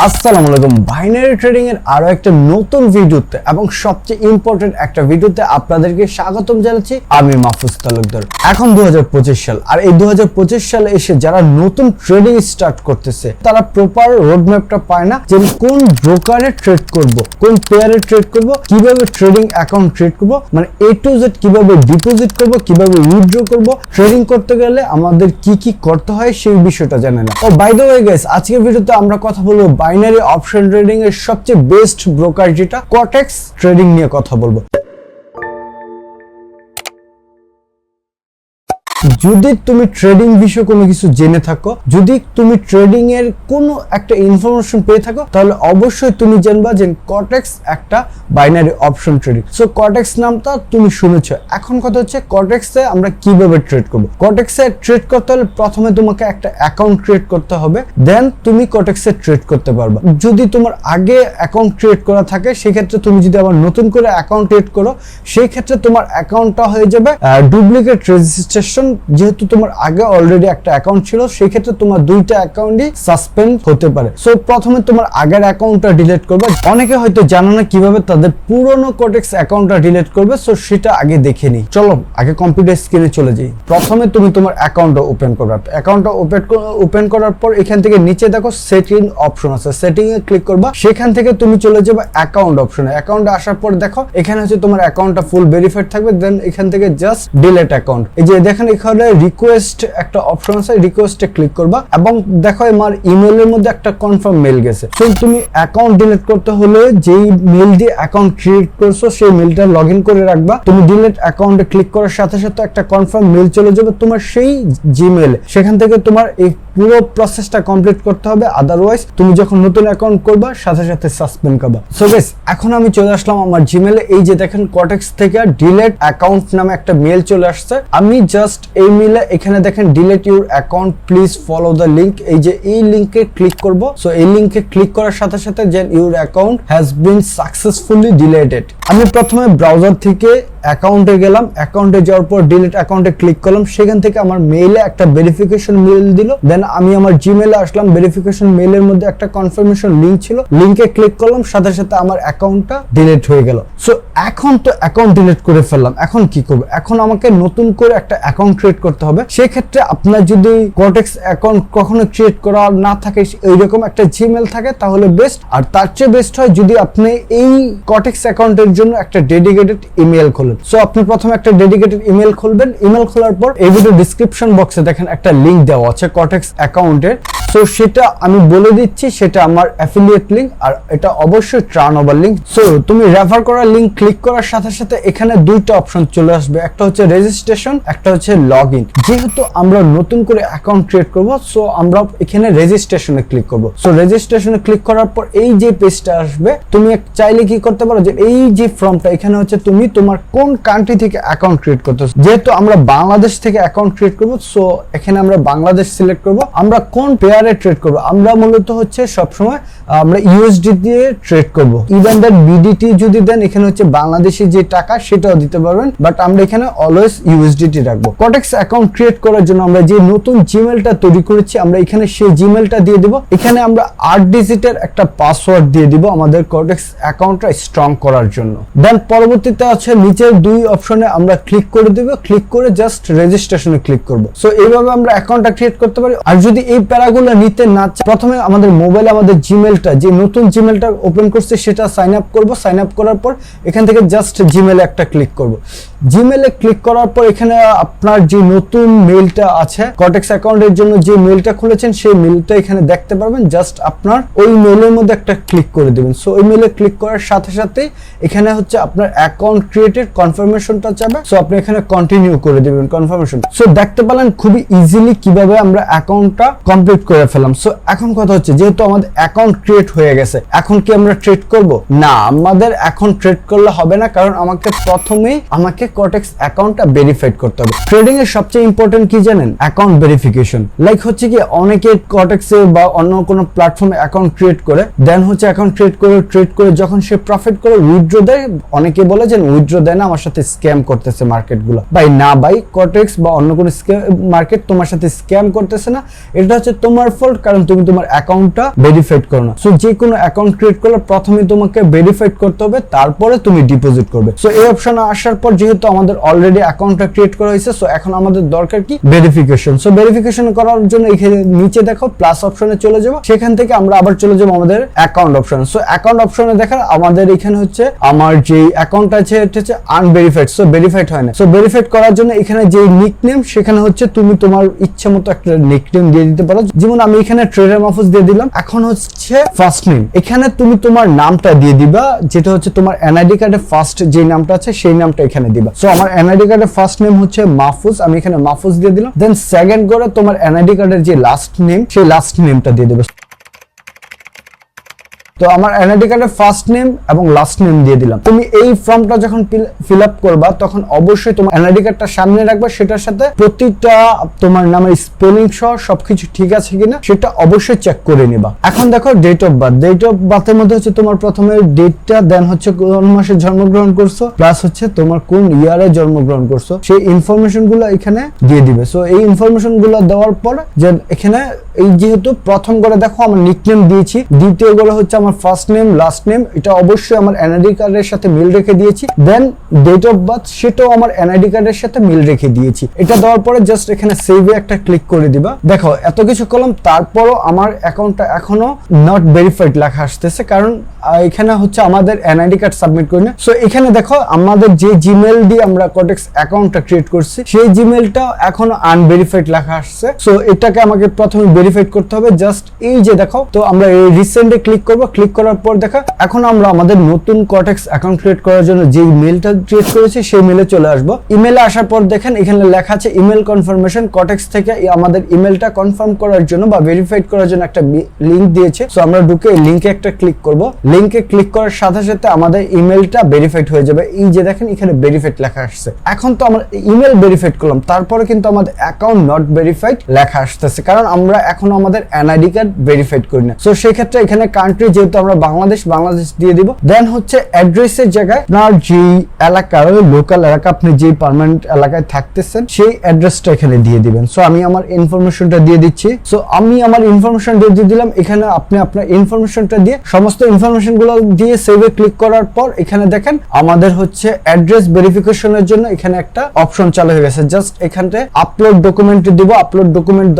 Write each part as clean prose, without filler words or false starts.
আসসালামু আলাইকুম binary trading এর আরো একটা নতুন ভিডিওতে এবং সবচেয়ে ইম্পর্টেন্ট একটা ভিডিওতে আপনাদেরকে স্বাগতম জানাচ্ছি। আমি মাহফুজ তালুকদার। এখন 2025 সাল, আর এই 2025 সালে এসে যারা নতুন ট্রেডিং স্টার্ট করতেছে তারা প্রপার রোডম্যাপটা পায় না যে কোন ব্রোকারে ট্রেড করব, কোন পেয়ারে ট্রেড করব, কিভাবে ট্রেডিং অ্যাকাউন্ট ট্রেড করব, মানে A to Z কিভাবে ডিপোজিট করব, কিভাবে উইথড্র করব। ট্রেডিং করতে গেলে আমাদের কি কি করতে হয় সেই বিষয়টা জানেন না। ও বাই দ্য ওয়ে গাইস, আজকের ভিডিওতে আমরা কথা বলবো বাইনারি অপশন ট্রেডিং এর সবচেয়ে বেস্ট ব্রোকার যেটা কটেক্স ট্রেডিং নিয়ে কথা বলবো। যদি তুমি ট্রেডিং বিষয়ে কোনো কিছু জেনে থাকো, যদি তুমি ট্রেডিং এর কোনো একটা ইনফরমেশন পেয়ে থাকো, তাহলে অবশ্যই তুমি জানবা যে কটেক্স একটা বাইনারি অপশন ট্রেডিং। সো কটেক্স নামটা তুমি শুনেছো। এখন কথা হচ্ছে কটেক্সে আমরা কিভাবে ট্রেড করব। কটেক্সে ট্রেড করতে হলে প্রথমে তোমাকে একটা অ্যাকাউন্ট ক্রিয়েট করতে হবে, দেন তুমি কটেক্সে ট্রেড করতে পারবা। যদি তোমার আগে অ্যাকাউন্ট ক্রিয়েট করা থাকে সেক্ষেত্রে তুমি যদি আবার নতুন করে অ্যাকাউন্ট ক্রিয়েট করো, সেই ক্ষেত্রে তোমার অ্যাকাউন্টটা হয়ে যাবে ডুপ্লিকেট রেজিস্ট্রেশন। যেহেতু তোমার আগে অলরেডি একটা অ্যাকাউন্ট ছিল, সেই ক্ষেত্রে তোমার দুইটা অ্যাকাউন্টই সাসপেন্ড হতে পারে। সো প্রথমে তোমার আগের অ্যাকাউন্টটা ডিলিট করবে। অনেকে হয়তো জানো না কিভাবে তাদের পুরনো কটেক্স অ্যাকাউন্টটা ডিলিট করবে, সো সেটা আগে দেখে নিই। চলো আগে কম্পিউটার স্ক্রিনে চলে যাই। প্রথমে তুমি তোমার অ্যাকাউন্টটা ওপেন করবে। অ্যাকাউন্টটা ওপেন করার পর এখান থেকে নিচে দেখো সেটিং অপশন আছে, সেটিং এ ক্লিক করবা। সেখান থেকে তুমি চলে যাবে অ্যাকাউন্ট অপশনে। অ্যাকাউন্টে আসার পর দেখো এখানে হচ্ছে তোমার অ্যাকাউন্টটা ফুল ভেরিফাইড থাকবে, দেন এখান থেকে জাস্ট ডিলিট অ্যাকাউন্ট। এই যে দেখেন এখানে রিকোয়েস্ট একটা অপশন আছে, রিকোয়েস্টে ক্লিক করবা এবং দেখো আমার ইমেলের মধ্যে একটা কনফার্ম মেল গেছে। সো তুমি অ্যাকাউন্ট ডিলিট করতে হলে যেই মেল দিয়ে অ্যাকাউন্ট ক্রিয়েট করছো সেই মেলটা লগইন করে রাখবা। তুমি ডিলিট অ্যাকাউন্টে ক্লিক করার সাথে সাথে একটা কনফার্ম মেল চলে যাবে তোমার সেই জিমেলে। সেখান থেকে তোমার এই পুরো প্রসেসটা কমপ্লিট করতে হবে, আদারওয়াইজ তুমি যখন নতুন অ্যাকাউন্ট করবা সাথে সাথে সাসপেন্ড করবা। সো গাইস, এখন আমি চলে আসলাম আমার জিমেলে। এই যে দেখেন কটেক্স থেকে ডিলিট অ্যাকাউন্ট নামে একটা মেল চলে আসছে। আমি জাস্ট এই মেলে এখানে দেখেন delete your account please follow the link, এই যে এই লিংকে ক্লিক করব। সো এই লিংকে ক্লিক করার সাথে সাথে যে your account has been successfully deleted. আমি প্রথমে ব্রাউজার থেকে অ্যাকাউন্টে গেলাম, অ্যাকাউন্টে যাওয়ার পর ডিলিট অ্যাকাউন্টে ক্লিক করলাম। সেখান থেকে আমার মেইলে একটা ভেরিফিকেশন মেল দিল, দেন আমি আমার জিমেলে আসলাম। ভেরিফিকেশন মেইলের মধ্যে একটা কনফার্মেশন লিংক ছিল, লিংকে ক্লিক করলাম, সাথে সাথে আমার অ্যাকাউন্টটা ডিলিট হয়ে গেল। সো এখন তো অ্যাকাউন্ট ডিলিট করে ফেললাম, এখন কি করব? এখন আমাকে নতুন করে একটা অ্যাকাউন্ট ক্রিয়েট করতে হবে। সেক্ষেত্রে আপনার যদি কটেক্স অ্যাকাউন্ট কখনো ক্রিয়েট করা না থাকে, এইরকম একটা জিমেল থাকে, তাহলে বেস্ট। আর তার চেয়ে বেস্ট হয় যদি আপনি এই কটেক্স অ্যাকাউন্টের জন্য একটা ডেডিকেটেড ইমেল খোলেন। সো আপনি প্রথমে একটা ডেডিকেটেড ইমেল খুলবেন। ইমেল খোলার পর এই ভিডিও ডেসক্রিপশন বক্সে দেখেন একটা লিংক দেওয়া আছে কটেক্স অ্যাকাউন্টের। সো সেটা আমি বলে দিচ্ছি, সেটা আমার অ্যাফিলিয়েট লিংক, আর এটা অবশ্যই টার্ন ওভার লিংক। সো তুমি রেফার করা লিংক ক্লিক করার সাথে সাথে এখানে দুইটা অপশন চলে আসবে, একটা হচ্ছে রেজিস্ট্রেশন, একটা হচ্ছে লগ ইন। যেহেতু আমরা নতুন করে অ্যাকাউন্ট ক্রিয়েট করব, সো আমরা এখানে রেজিস্ট্রেশনে ক্লিক করব। সো রেজিস্ট্রেশনে ক্লিক করার পর এই যে পেজটা আসবে, তুমি চাইলে কি করতে পারো যে এই যে ফর্মটা, এখানে হচ্ছে তুমি তোমার কোন কান্ট্রি থেকে অ্যাকাউন্ট ক্রিয়েট করতেছো। যেহেতু আমরা বাংলাদেশ থেকে অ্যাকাউন্ট ক্রিয়েট করব, সো এখানে আমরা বাংলাদেশ সিলেক্ট করব। আমরা কোন পেয়ারে ট্রেড করব? আমরা মূলত হচ্ছে সবসময় আমরা ইউএসডি দিয়ে ট্রেড করব। ইভেন দ্যাট বিডিটি যদি দেন, এখানে হচ্ছে বাংলাদেশি যে টাকা সেটাও দিতে পারবেন, বাট আমরা এখানে অলওয়েজ ইউএসডিটি রাখবো। কটেক্স অ্যাকাউন্ট ক্রিয়েট করার জন্য আমরা যে নতুন জিমেলটা তৈরি করেছি, আমরা এখানে সেই জিমেলটা দিয়ে দিব। এখানে আমরা 8 ডিজিটের একটা পাসওয়ার্ড দিয়ে দিব আমাদের কটেক্স অ্যাকাউন্টটা স্ট্রং করার জন্য। দেন পরবর্তীতে আছে নিচের দুই অপশনে আমরা ক্লিক করে দিব, ক্লিক করে জাস্ট রেজিস্ট্রেশনে ক্লিক করব। সো এইভাবে আমরা অ্যাকাউন্টটা ক্রিয়েট করতে পারি। আর যদি এই প্যারাগুলো নিতে না চাই, প্রথমে আমাদের মোবাইলে আমাদের জিমেলটা, যে নতুন জিমেলটা ওপেন করছে সেটা সাইন আপ করব। সাইন আপ করার পর এখান থেকে জাস্ট জিমেলে একটা ক্লিক করব। জিমেলে ক্লিক করার পর এখানে আপনার যে নতুন মেইলটা আছে কটেক্স অ্যাকাউন্টের জন্য, যে মেইলটা খুলেছেন সেই মেইলটা এখানে দেখতে পারবেন। জাস্ট আপনার ওই মেইলের মধ্যে একটা ক্লিক করে দিবেন। সো ওই মেইলে ক্লিক করার সাথে সাথে এখানে হচ্ছে আপনার অ্যাকাউন্ট ক্রিয়েটেড কনফার্মেশনটা যাবে। সো আপনি এখানে কন্টিনিউ করে দিবেন কনফার্মেশন। সো দেখতে পেলেন খুবই ইজিলি কিভাবে আমরা অ্যাকাউন্টটা কমপ্লিট করে ফেললাম। সো এখন কথা হচ্ছে, যেহেতু আমাদের অ্যাকাউন্ট ক্রিয়েট হয়ে গেছে, এখন কি আমরা ট্রেড করব? না, আমাদের এখন ট্রেড করলে হবে না, কারণ প্রথমেই আমাকে কর্টেক্স অ্যাকাউন্টটা ভেরিফাইড করতে হবে। ট্রেডিং এর সবচেয়ে ইম্পর্টেন্ট কি জানেন? Account verification. লাইক হচ্ছে কি অনেকে কর্টেক্সে বা অন্য কোনো প্ল্যাটফর্মে অ্যাকাউন্ট ক্রিয়েট করে, দেন হচ্ছে অ্যাকাউন্ট ট্রেড করে যখন সে প্রফিট করে উইথড্র দেয়, অনেকে বলে যে উইথড্র দেয় না, আমার সাথে স্ক্যাম করতেছে মার্কেটগুলো। ভাই কর্টেক্স বা অন্য কোনো মার্কেট তোমার সাথে স্ক্যাম করতেছে না, এটা হচ্ছে তোমার ফল্ট, কারণ তুমি তোমার অ্যাকাউন্টটা ভেরিফাইড করো না। সো যে কোনো অ্যাকাউন্ট ক্রিয়েট করলে প্রথমে তোমাকে ভেরিফাইড করতে হবে, তারপরে তুমি ডিপোজিট করবে। সো এই অপশন আসার পর যেহেতু আমাদের অলরেডি অ্যাকাউন্টটা ক্রিয়েট করা হয়েছে, সো এখন আমাদের দরকার কি? ভেরিফিকেশন। সো ভেরিফিকেশন করার জন্য এখানে নিচে দেখো প্লাস অপশনে চলে যাবো, সেখান থেকে আমরা আবার চলে যাবো আমাদের অ্যাকাউন্ট অপশন। সো অ্যাকাউন্ট অপশনে দেখা আমাদের এখানে হচ্ছে আমার যে অ্যাকাউন্ট আছে এটা হচ্ছে আনভেরিফাইড, সো ভেরিফাইড হয় না। সো ভেরিফাইড করার জন্য এখানে যে নিকনেম, সেখানে হচ্ছে তুমি তোমার ইচ্ছা মতো একটা নিকনেম দিয়ে দিতে পারো। যেমন আমি এখানে ট্রেডার মাহফুজ দিয়ে দিলাম। এখন হচ্ছে ফার্স্ট নেম, এখানে তুমি তোমার নামটা দিয়ে দিবা, যেটা হচ্ছে তোমার এনআইডি কার্ডে ফার্স্ট যে নামটা আছে সেই নামটা এখানে দিবা। সো আমার এনআইডি কার্ডে ফার্স্ট নেম হচ্ছে মাহফুজ, আমি এখানে মাহফুজ দিয়ে দিলাম। দেন সেকেন্ড করে তোমার এনআইডি কার্ডের যে লাস্ট নেম, সেই লাস্ট নেমটা দিয়ে দেবে। তো আমার এনআইডি কার্ডের ফার্স্ট নেম এবং লাস্ট নেম দিয়ে দিলাম। তুমি এই ফর্মটা যখন ফিল আপ করবা, তখন অবশ্যই তোমার এনআইডি কার্ডটা সামনে রাখবা, সেটার সাথে প্রতিটা তোমার নামের স্পেলিং সহ সবকিছু ঠিক আছে কিনা সেটা অবশ্যই চেক করে নিবা। এখন দেখো date of birth. Date of বার্থের মধ্যে হচ্ছে তোমার প্রথমে ডেটটা, দেন হচ্ছে কোন মাসে জন্মগ্রহণ করছো, প্লাস হচ্ছে তোমার কোন ইয়ারে জন্মগ্রহণ করছো, সেই ইনফরমেশন গুলো এখানে দিয়ে দিবে। সো এই ইনফরমেশন গুলো দেওয়ার পর যে এখানে এই যেহেতু প্রথম করে দেখো আমার নিকনেম দিয়েছি, দ্বিতীয় করে হচ্ছে আমার ফার্স্ট নেম লাস্ট নেম, এটা অবশ্যই আমার এনআইডি কার্ডের সাথে মিল রেখে দিয়েছি। দেন ডেট অফ বার্থ, সেটাও আমার এনআইডি কার্ডের সাথে মিল রেখে দিয়েছি। এটা দেওয়ার পরে জাস্ট এখানে সেভে একটা ক্লিক করে দিবা। দেখো এত কিছু করলাম, তারপরও আমার অ্যাকাউন্টটা এখনো নট ভেরিফাইড লেখা আসতেছে, কারণ এখানে হচ্ছে আমাদের এনআইডি কার্ড সাবমিট করি না। সো এখানে দেখো আমাদের যে জিমেল দিয়ে আমরা কর্টেক্স অ্যাকাউন্টটা ক্রিয়েট করছি, সেই জিমেলটা এখনো আনভেরিফাইড লেখা আসছে। সো এটাকে আমাকে প্রথমে ভেরিফাইড করতে হবে। জাস্ট এই যে দেখো, তো আমরা এই রিসেন্টে ক্লিক করব। ক্লিক করার পর দেখা এখন আমরা আমাদের নতুন কর্টেক্স অ্যাকাউন্ট ক্রিয়েট করার জন্য যে মেলটা ক্রিয়েট করেছি সেই মেলে চলে আসবো। ইমেলে আসার পর দেখেন এখানে লেখা আছে ইমেল কনফার্মেশন। কর্টেক্স থেকে আমাদের ইমেলটা কনফার্ম করার জন্য বা ভেরিফাইড করার জন্য একটা লিংক দিয়েছে। সো আমরা ঢুকে এই লিংকে একটা ক্লিক করব। লিংকে ক্লিক করার সাথে সাথে আমাদের ইমেলটা ভেরিফাইড হয়ে যাবে। এই যে দেখেন এখানে ভেরিফাইড লেখা আসছে। এখন তো আমরা ইমেল ভেরিফাইড করলাম, তারপরে কিন্তু আমাদের অ্যাকাউন্ট নট ভেরিফাইড লেখা আসতেছে, কারণ আমরা এখনো আমাদের এনআইডি কার্ড ভেরিফাইড করি না। সো সেই ক্ষেত্রে এখানে কান্ট্রি যেহেতু আমরা বাংলাদেশ দিয়ে দিব। দেন হচ্ছে অ্যাড্রেসের জায়গায় আপনার যে এলাকা, লোকাল এলাকা, আপনি যে পার্মানেন্ট এলাকায় থাকতেছেন সেই অ্যাড্রেসটা এখানে দিয়ে দিবেন। সো আমি আমার ইনফরমেশনটা দিয়ে দিচ্ছি। সো আমি আমার ইনফরমেশন দিয়ে দিলাম। এখানে আপনি আপনার ইনফরমেশনটা দিয়ে সমস্ত ইনফরমেশন গুলো দিয়ে সেভে ক্লিক করার পর এখানে দেখেন আমাদের হচ্ছে অ্যাড্রেস ভেরিফিকেশনের জন্য এখানে একটা অপশন চালু হয়ে গেছে। জাস্ট এখানে আপলোড ডকুমেন্ট দিব। আপলোড ডকুমেন্ট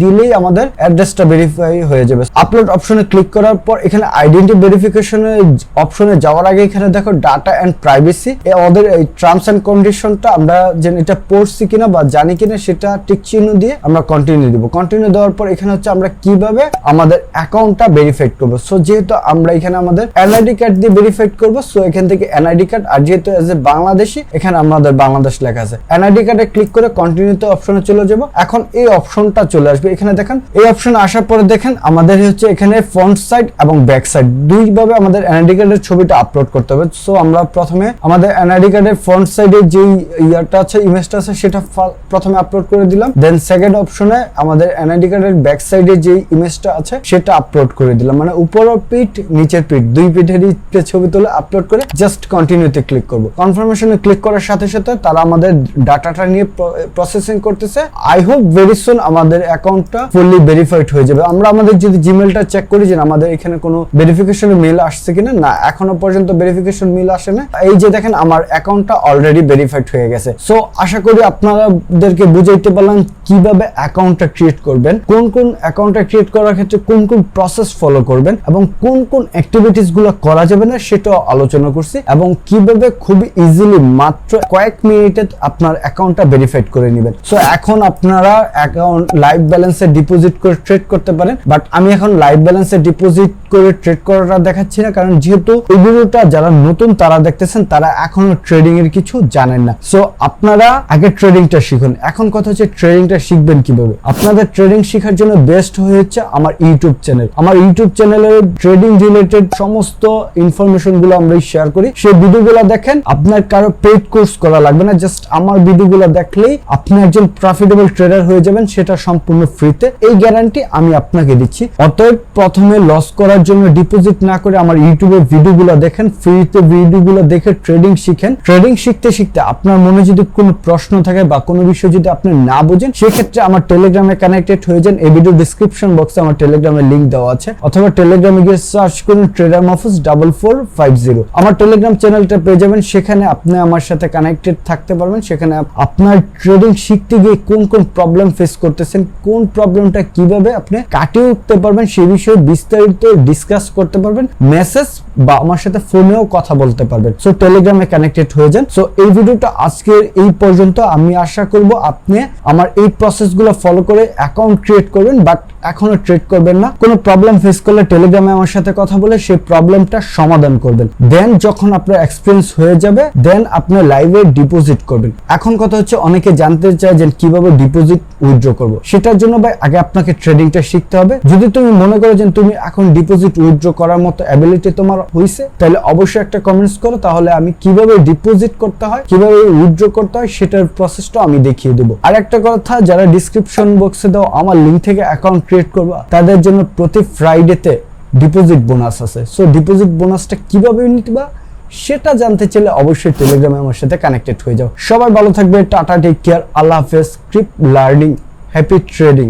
দিলেই আমাদের অ্যাড্রেসটা ভেরিফাই হয়ে যাবে। আপলোড অপশনে ক্লিক করার পর এখানে আইডেন্টি ভেরিফিকেশনের অপশনে যাওয়ার আগে এখানে দেখো ডাটা এন্ড প্রাইভেসি, ওদের এই টার্মস এন্ড কন্ডিশনটা আমরা যেন এটা পড়ছি কিনা বা জানি কিনা সেটা টিক চিহ্ন দিয়ে আমরা কন্টিনিউ দিব। কন্টিনিউ দেওয়ার পর এখানে হচ্ছে আমরা কিভাবে আমাদের অ্যাকাউন্টটা ভেরিফাইড করব। সো যেহেতু আমরা এখানে আমাদের এনআইডি কার্ড দিয়ে ভেরিফাইড করব, সো এখান থেকে এনআইডি কার্ড, আর যেহেতু এজ এ বাংলাদেশি এখানে আমাদের বাংলাদেশ লেখা আছে, এনআইডি কার্ডে ক্লিক করে কন্টিনিউতে অপশনে চলে যাব। এখন এই অপশনটা চলে আসবে। এখানে দেখেন এই অপশনে আসার পরে দেখেন আমাদের হচ্ছে এখানে ফ্রন্ট সাইড এবং ব্যাক সাইড দুইভাবে আমাদের এনআইডি কার্ডের ছবিটা আপলোড করতে হবে। সো আমরা প্রথমে আমাদের এনআইডি কার্ডের ফ্রন্ট সাইডে যে ইয়ারটা আছে, ইমেজটা আছে, সেটা প্রথমে আপলোড করে দিলাম। দেন সেকেন্ড অপশনে আমাদের এনআইডি কার্ডের ব্যাক সাইডে যে ইমেজটা আছে সেটা আপলোড করে দিলাম, মানে উপরের পিঠ নিচের পিঠ দুই পিঠেরই ছবি তুলে আপলোড করে জাস্ট কন্টিনিউতে ক্লিক করব। কনফার্মেশনে ক্লিক করার সাথে সাথে তারা আমাদের ডাটাটা নিয়ে প্রসেসিং করতেছে। আই হোপ ভেরি সুন আমাদের অ্যাকাউন্টটা ফুললি ভেরিফাইড হয়ে যাবে। আমরা আমাদের যদি জিমেলটা চেক করি যে আমাদের এখানে কোনো ভেরিফিকেশনের মেল আসছে কিনা, না এখনো পর্যন্ত ভেরিফিকেশন মেল আসে না। এই যে দেখেন আমার অ্যাকাউন্টটা অলরেডি ভেরিফাইড হয়ে গেছে। সো আশা করি আপনাদেরকে বুঝাইতে পারলাম কিভাবে অ্যাকাউন্টটা ক্রিয়েট করবেন, কোন কোন অ্যাকাউন্টটা ক্রিয়েট করার ক্ষেত্রে কোন কোন প্রসেস ফলো করবেন এবং কোন কোন অ্যাক্টিভিটিস গুলো করা যাবে না সেটাও আলোচনা করছি, এবং কিভাবে খুবই ইজিলি মাত্র কয়েক মিনিটে আপনার অ্যাকাউন্টটা ভেরিফাইড করে নেবেন। সো এখন আপনারা অ্যাকাউন্ট লাইভ ব্যালেন্সে ডিপোজিট করে ট্রেড করতে পারেন, বাট আমি এখন লাইভ ব্যালেন্সে ডিপোজিট করে ট্রেড করাটা দেখাচ্ছি না, কারণ যেহেতু এই ভিডিওটা যারা নতুন তারা দেখতেছেন তারা এখনো ট্রেডিং এর কিছু জানেন না। সো আপনারা আগে ট্রেডিংটা শিখুন। এখন কথা হচ্ছে ট্রেডিংটা শিখবেন কিভাবে। আপনাদের ট্রেডিং শেখার জন্য বেস্ট হচ্ছে আমার ইউটিউব চ্যানেল। আমার ইউটিউব চ্যানেলে ট্রেডিং রিলেটেড সমস্ত ইনফরমেশন গুলো আমরা শেয়ার করি, সেই ভিডিওগুলো দেখেন। আপনার কারো পেইড কোর্স করা লাগবে না, জাস্ট আমার ভিডিওগুলো দেখলেই আপনি একজন প্রফিটেবল ট্রেডার হয়ে যাবেন, সেটা সম্পূর্ণ ফ্রিতে। এই গ্যারান্টি আমি আপনাকে দিচ্ছি। অতএব প্রথমে লস করার জন্য ডিপোজিট না করে আমার ইউটিউবের ভিডিওগুলো দেখেন, ফ্রিতে ভিডিওগুলো দেখে ট্রেডিং শিখেন। ট্রেডিং শিখতে শিখতে আপনার মনে যদি কোনো প্রশ্ন থাকে বা কোনো বিষয় যদি আপনি না বোঝেন, সেক্ষেত্রে আমার টেলিগ্রামে কানেক্টেড হয়ে যান। এই ভিডিও ডিসক্রিপশন বক্সে আমার টেলিগ্রামের লিংক দেওয়া আছে, অথবা টেলিগ্রামে গিয়ে সার্চ করুন ট্রেডার মাহফুজ 4450। আমার টেলিগ্রাম চ্যানেলটা পেয়ে যাবেন, সেখানে আপনি আমার সাথে কানেক্টেড থাকতে পারবেন। সেখানে আপনার ট্রেডিং শিখতে গিয়ে কোন কোন প্রবলেম ফেস করতেছেন, কোন প্রবলেমটা কিভাবে আপনি কাটিয়ে উঠতে পারবেন, সেই বিষয়ে বিস্তারিত ডিসকাস করতে পারবেন। মেসেজ বা আমার সাথে ফোনেও কথা বলতে পারবেন। সো টেলিগ্রামে কানেক্টেড হয়ে যান। সো এই ভিডিওটা আজকের এই পর্যন্ত। আমি আশা করব আপনি আমার এই প্রসেসগুলো ফলো করে অ্যাকাউন্ট ক্রিয়েট করবেন, বাট এখনো ট্রেড করবেন না। কোনো প্রবলেম ফেস করলে টেলিগ্রামে আমার সাথে কথা বলে সেই প্রবলেমটা সমাধান করবেন। দেন যখন আপনার এক্সপিরিয়েন্স হয়ে যাবে, দেন আপনি লাইভে ডিপোজিট করবেন। এখন কথা হচ্ছে, অনেকে জানতে চায় যে কিভাবে ডিপোজিট উইথড্র করব। সেটার জন্য ভাই আগে আপনাকে ট্রেডিংটা শিখতে হবে। যদি তুমি মনে করো যে তুমি এখন ডিপোজিট উইথড্র করার মতো অ্যাবিলিটি তোমার হইছে, তাহলে অবশ্যই একটা কমেন্টস করো, তাহলে আমি কিভাবে ডিপোজিট করতে হয়, কিভাবে উইথড্র করতে হয় সেটার প্রসেসটা আমি দেখিয়ে দেবো। আর একটা কথা, যারা ডিসক্রিপশন বক্সে দাও আমার লিংক থেকে অ্যাকাউন্ট ক্রিয়েট করবা, তাদের জন্য প্রতি ফ্রাইডেতে ডিপোজিট বোনাস আছে। সো ডিপোজিট বোনাসটা কিভাবে নিবা সেটা জানতে চাইলে অবশ্যই টেলিগ্রামে আমার সাথে কানেক্টেড হয়ে যাও। সবাই ভালো থাকবে, টাটা, টেক কেয়ার, আল্লাহ হাফেজ, কিপ লার্নিং, হ্যাপি ট্রেডিং।